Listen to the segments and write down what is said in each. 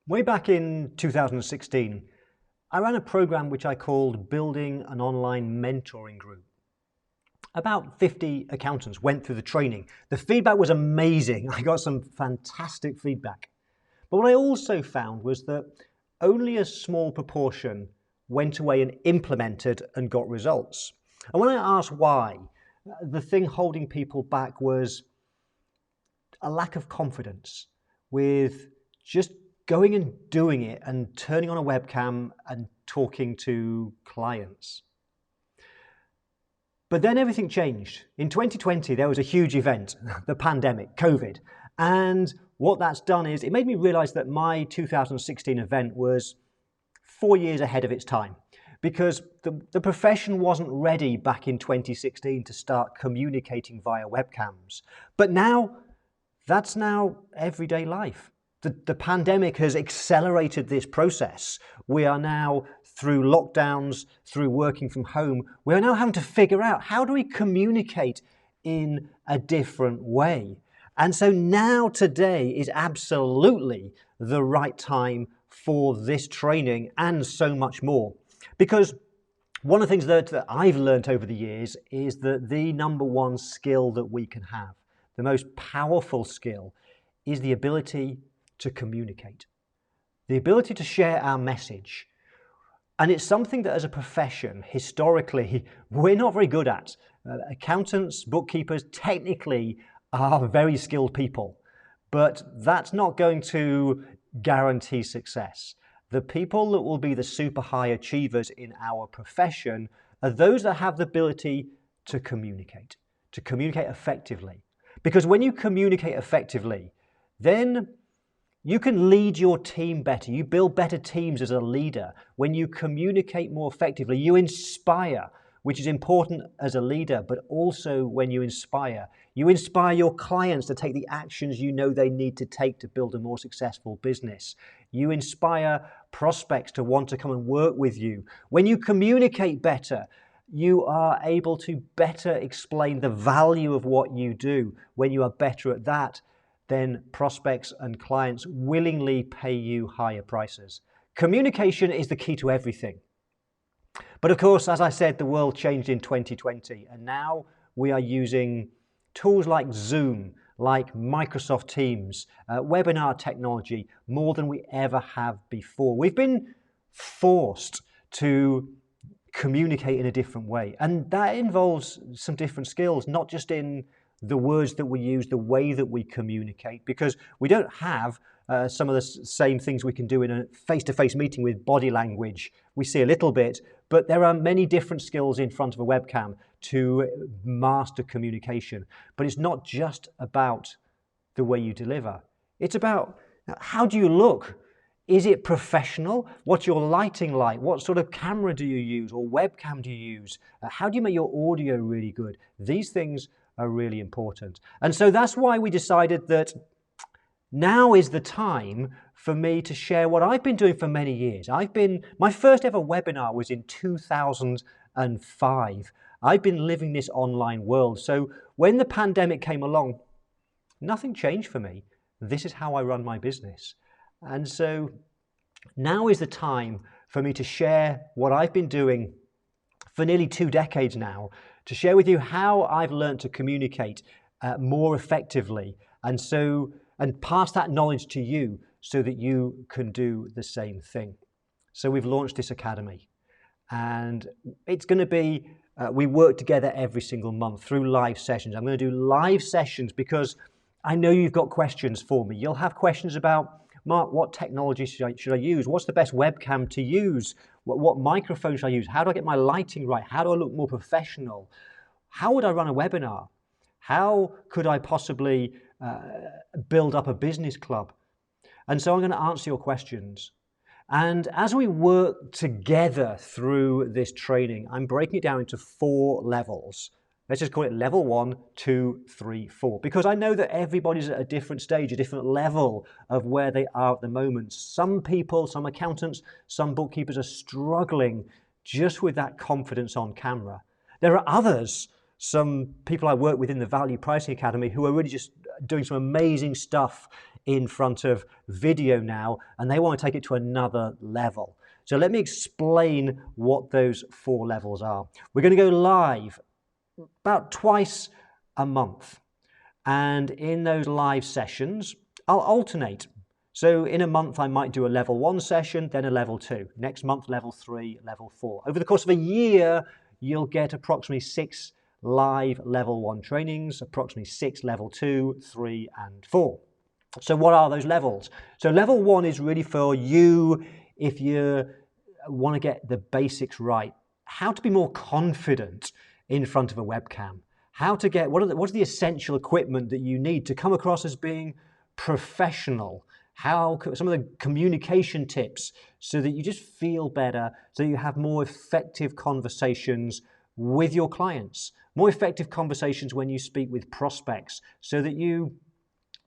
Way back in 2016, I ran a program which I called Building an Online Mentoring Group. About 50 accountants went through the training. The feedback was amazing. I got some fantastic feedback. But what I also found was that only a small proportion went away and implemented and got results. And when I asked why, the thing holding people back was a lack of confidence with just going and doing it and turning on a webcam and talking to clients. But then everything changed. In 2020, there was a huge event, the pandemic, COVID. And what that's done is it made me realize that my 2016 event was 4 years ahead of its time, because the profession wasn't ready back in 2016 to start communicating via webcams. But now, that's now everyday life. The pandemic has accelerated this process. We are now, through lockdowns, through working from home, we are now having to figure out, how do we communicate in a different way? And so now, today, is absolutely the right time for this training and so much more. Because one of the things that I've learned over the years is that the number one skill that we can have, the most powerful skill, is the ability to communicate, the ability to share our message. And it's something that as a profession, historically, we're not very good at. Accountants, bookkeepers, technically are very skilled people, but that's not going to guarantee success. The people that will be the super high achievers in our profession are those that have the ability to communicate effectively. Because when you communicate effectively, then you can lead your team better. You build better teams as a leader. When you communicate more effectively, you inspire, which is important as a leader, but also when you inspire your clients to take the actions you know they need to take to build a more successful business. You inspire prospects to want to come and work with you. When you communicate better, you are able to better explain the value of what you do. When you are better at that, then prospects and clients willingly pay you higher prices. Communication is the key to everything. But of course, as I said, the world changed in 2020, and now we are using tools like Zoom, like Microsoft Teams, webinar technology, more than we ever have before. We've been forced to communicate in a different way, and that involves some different skills, not just in the words that we use, the way that we communicate, because we don't have some of the same things we can do in a face-to-face meeting with body language. We see a little bit, but there are many different skills in front of a webcam to master communication. But it's not just about the way you deliver. It's about, how do you look? Is it professional? What's your lighting like? What sort of camera do you use, or webcam do you use? How do you make your audio really good? These things are really important. And so that's why we decided that now is the time for me to share what I've been doing for many years. My first ever webinar was in 2005. I've been living this online world. So when the pandemic came along, nothing changed for me. This is how I run my business. And so now is the time for me to share what I've been doing for nearly 2 decades now, to share with you how I've learned to communicate more effectively, and pass that knowledge to you so that you can do the same thing. So we've launched this academy, and it's going to be, we work together every single month through live sessions. I'm going to do live sessions because I know you've got questions for me. You'll have questions about, Mark, what technology should I use? What's the best webcam to use? What microphone should I use? How do I get my lighting right? How do I look more professional? How would I run a webinar? How could I possibly build up a business club? And so I'm going to answer your questions. And as we work together through this training, I'm breaking it down into 4 levels. Let's just call it level 1, 2, 3, 4, because I know that everybody's at a different stage, a different level of where they are at the moment. Some people, some accountants, some bookkeepers are struggling just with that confidence on camera. There are others, some people I work with in the Value Pricing Academy, who are really just doing some amazing stuff in front of video now, and they want to take it to another level. So let me explain what those 4 levels are. We're going to go live about twice a month. And in those live sessions, I'll alternate. So in a month, I might do a level 1 session, then a level 2. Next month, level 3, level 4. Over the course of a year, you'll get approximately 6 live level 1 trainings, approximately 6 level 2, 3, and 4. So what are those levels? So level 1 is really for you if you want to get the basics right. How to be more confident in front of a webcam. How to get, what's the essential equipment that you need to come across as being professional? Some of the communication tips so that you just feel better, so you have more effective conversations with your clients, more effective conversations when you speak with prospects so that you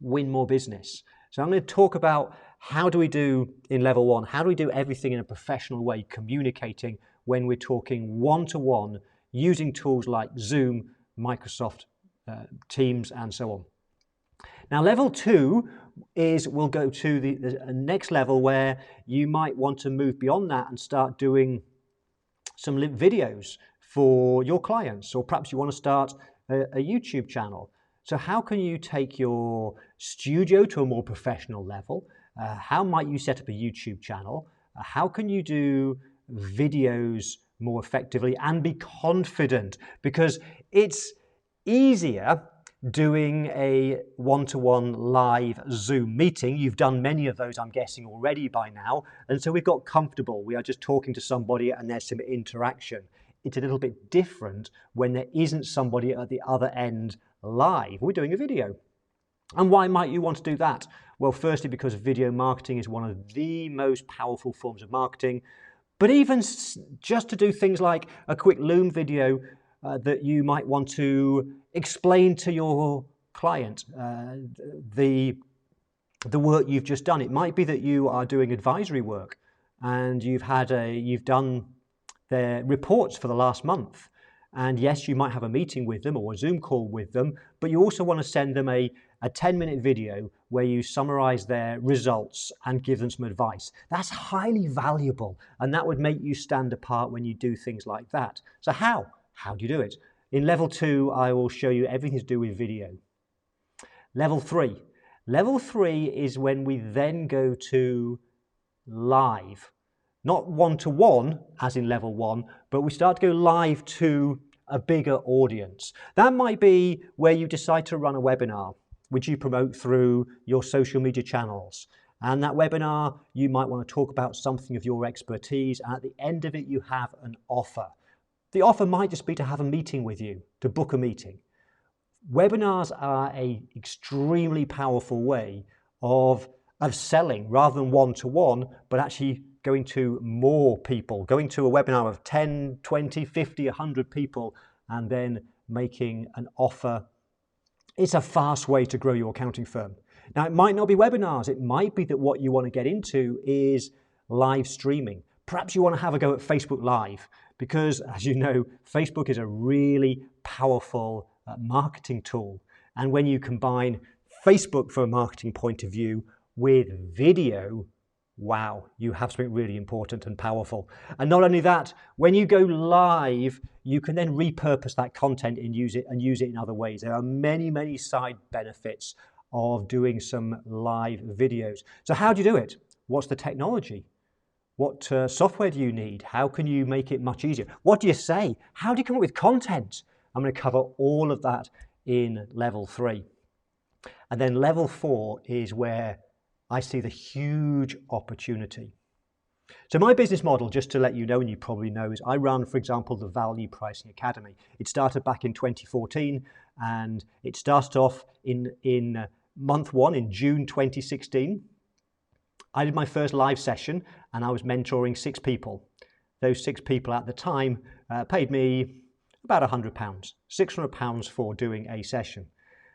win more business. So I'm going to talk about how do we do in level 1, how do we do everything in a professional way, communicating when we're talking one-to-one using tools like Zoom, Microsoft Teams, and so on. Now, level 2 is we'll go to the next level where you might want to move beyond that and start doing some videos for your clients, or perhaps you want to start a YouTube channel. So how can you take your studio to a more professional level? How might you set up a YouTube channel? How can you do videos more effectively and be confident? Because it's easier doing a one-to-one live Zoom meeting. You've done many of those, I'm guessing, already by now. And so we've got comfortable. We are just talking to somebody and there's some interaction. It's a little bit different when there isn't somebody at the other end live. We're doing a video. And why might you want to do that? Well, firstly, because video marketing is one of the most powerful forms of marketing. But even just to do things like a quick Loom video that you might want to explain to your client the work you've just done. It might be that you are doing advisory work and you've done their reports for the last month. And yes, you might have a meeting with them or a Zoom call with them, but you also want to send them a 10-minute video where you summarize their results and give them some advice. That's highly valuable, and that would make you stand apart when you do things like that. So how? How do you do it? In level 2, I will show you everything to do with video. Level 3. Level 3 is when we then go to live. Not one-to-one, as in level 1, but we start to go live to a bigger audience. That might be where you decide to run a webinar, which you promote through your social media channels. And that webinar, you might want to talk about something of your expertise, and at the end of it, you have an offer. The offer might just be to have a meeting with you, to book a meeting. Webinars are an extremely powerful way of selling rather than one-to-one, but actually going to more people, going to a webinar of 10, 20, 50, 100 people, and then making an offer. It's a fast way to grow your accounting firm. Now, it might not be webinars. It might be that what you want to get into is live streaming. Perhaps you want to have a go at Facebook Live because, as you know, Facebook is a really powerful marketing tool. And when you combine Facebook from a marketing point of view with video, wow, you have something really important and powerful. And not only that, when you go live, you can then repurpose that content and use it in other ways. There are many, many side benefits of doing some live videos. So how do you do it? What's the technology? What software do you need? How can you make it much easier? What do you say? How do you come up with content? I'm going to cover all of that in level 3. And then level 4 is where I see the huge opportunity. So my business model, just to let you know, and you probably know, is I run, for example, the Value Pricing Academy. It started back in 2014, and it started off in month 1 in June 2016. I did my first live session, and I was mentoring 6 people. Those 6 people at the time paid me about £100, £600 for doing a session.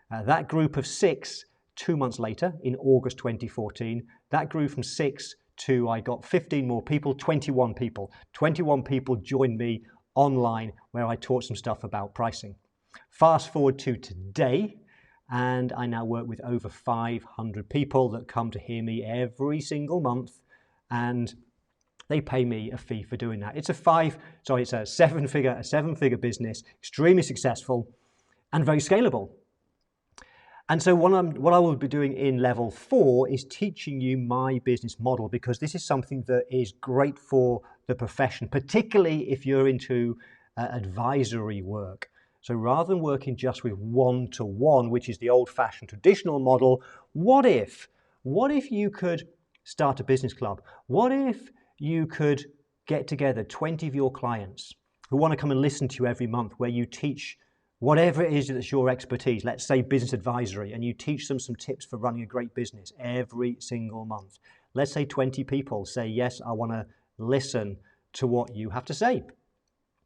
That group of 6, 2 months later, in August 2014, that grew from 6 to I got 15 more people, 21 people. 21 people joined me online where I taught some stuff about pricing. Fast forward to today, and I now work with over 500 people that come to hear me every single month, and they pay me a fee for doing that. It's a seven-figure business, extremely successful and very scalable. And so what I will be doing in level 4 is teaching you my business model, because this is something that is great for the profession, particularly if you're into advisory work. So rather than working just with one-to-one, which is the old-fashioned traditional model, what if you could start a business club? What if you could get together 20 of your clients who want to come and listen to you every month, where you teach whatever it is that's your expertise, let's say business advisory, and you teach them some tips for running a great business every single month. Let's say 20 people say, yes, I want to listen to what you have to say.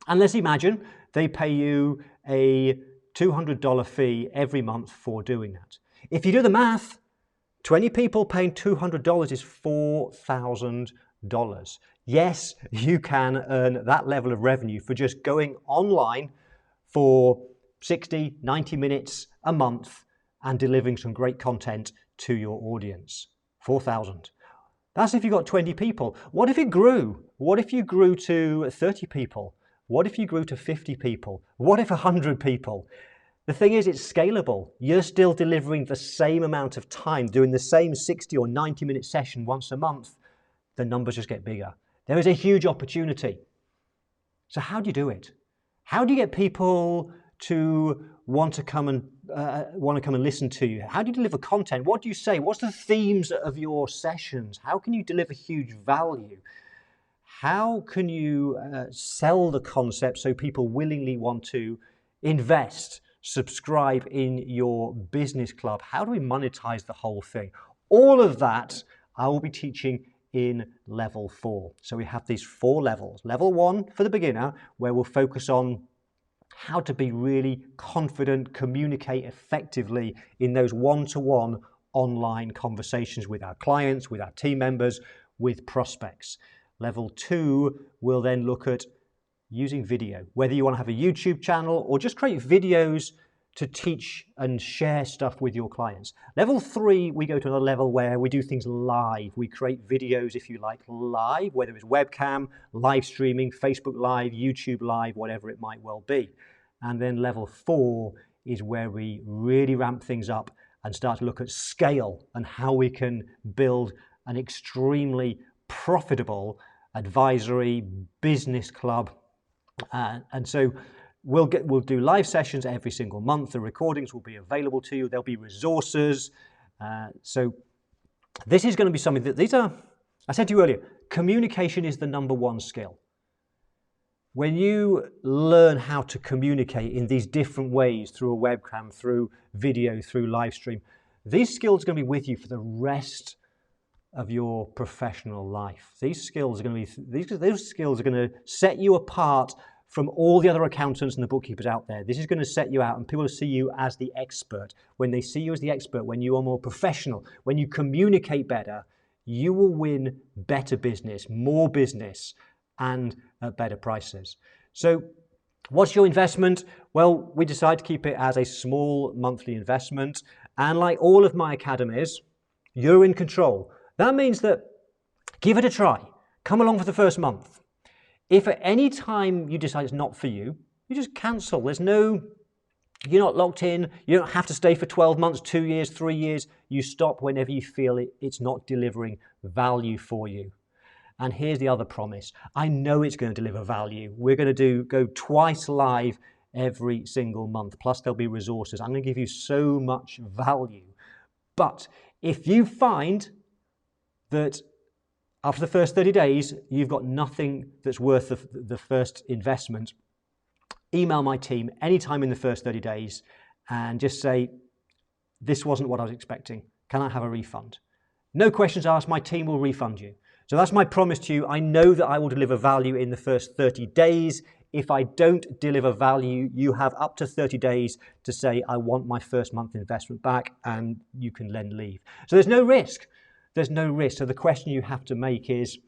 And let's imagine they pay you a $200 fee every month for doing that. If you do the math, 20 people paying $200 is $4,000. Yes, you can earn that level of revenue for just going online for 60, 90 minutes a month and delivering some great content to your audience. 4,000. That's if you got 20 people. What if it grew? What if you grew to 30 people? What if you grew to 50 people? What if 100 people? The thing is, it's scalable. You're still delivering the same amount of time, doing the same 60 or 90-minute session once a month. The numbers just get bigger. There is a huge opportunity. So how do you do it? How do you get people to want to come and listen to you? How do you deliver content? What do you say? What's the themes of your sessions? How can you deliver huge value? How can you sell the concept so people willingly want to invest, subscribe in your business club? How do we monetize the whole thing? All of that I will be teaching in level 4. So we have these 4 levels. Level 1 for the beginner, where we'll focus on how to be really confident, communicate effectively in those one-to-one online conversations with our clients, with our team members, with prospects. Level 2 will then look at using video, whether you want to have a YouTube channel or just create videos to teach and share stuff with your clients. Level 3, we go to another level where we do things live. We create videos, if you like, live, whether it's webcam, live streaming, Facebook Live, YouTube Live, whatever it might well be. And then level 4 is where we really ramp things up and start to look at scale and how we can build an extremely profitable advisory business club. And so we'll do live sessions every single month. The recordings will be available to you. There'll be resources. So this is going to be something that I said to you earlier, communication is the #1 skill. When you learn how to communicate in these different ways, through a webcam, through video, through live stream, these skills are going to be with you for the rest of your professional life. Those skills are going to set you apart from all the other accountants and the bookkeepers out there. This is going to set you out, and people will see you as the expert. When they see you as the expert, when you are more professional, when you communicate better, you will win better business, more business, and at better prices. So what's your investment? Well, we decided to keep it as a small monthly investment. And like all of my academies, you're in control. That means that give it a try. Come along for the first month. If at any time you decide it's not for you, you just cancel. You're not locked in. You don't have to stay for 12 months, 2 years, 3 years. You stop whenever you feel it's not delivering value for you. And here's the other promise. I know it's going to deliver value. We're going to go twice live every single month. Plus there'll be resources. I'm going to give you so much value. But if you find that after the first 30 days, you've got nothing that's worth the first investment, email my team anytime in the first 30 days and just say, this wasn't what I was expecting. Can I have a refund? No questions asked, my team will refund you. So that's my promise to you. I know that I will deliver value in the first 30 days. If I don't deliver value, you have up to 30 days to say, I want my first month investment back, and you can then leave. So there's no risk. There's no risk. So the question you have to make is,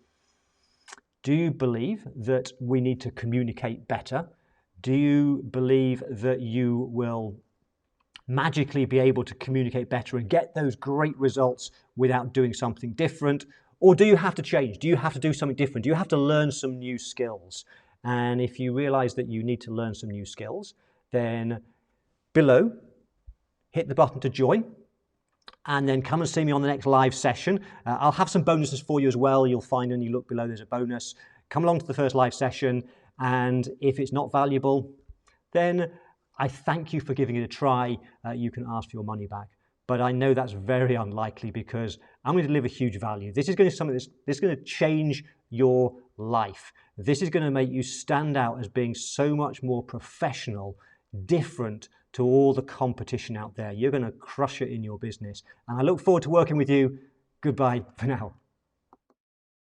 do you believe that we need to communicate better? Do you believe that you will magically be able to communicate better and get those great results without doing something different? Or do you have to change? Do you have to do something different? Do you have to learn some new skills? And if you realize that you need to learn some new skills, then below, hit the button to join, and then come and see me on the next live session. I'll have some bonuses for you as well. You'll find when you look below there's a bonus. Come along to the first live session, and if it's not valuable, then I thank you for giving it a try. You can ask for your money back. But I know that's very unlikely because I'm going to deliver huge value. This is going to be something that's going to change your life. This is going to make you stand out as being so much more professional, different to all the competition out there. You're going to crush it in your business. And I look forward to working with you. Goodbye for now.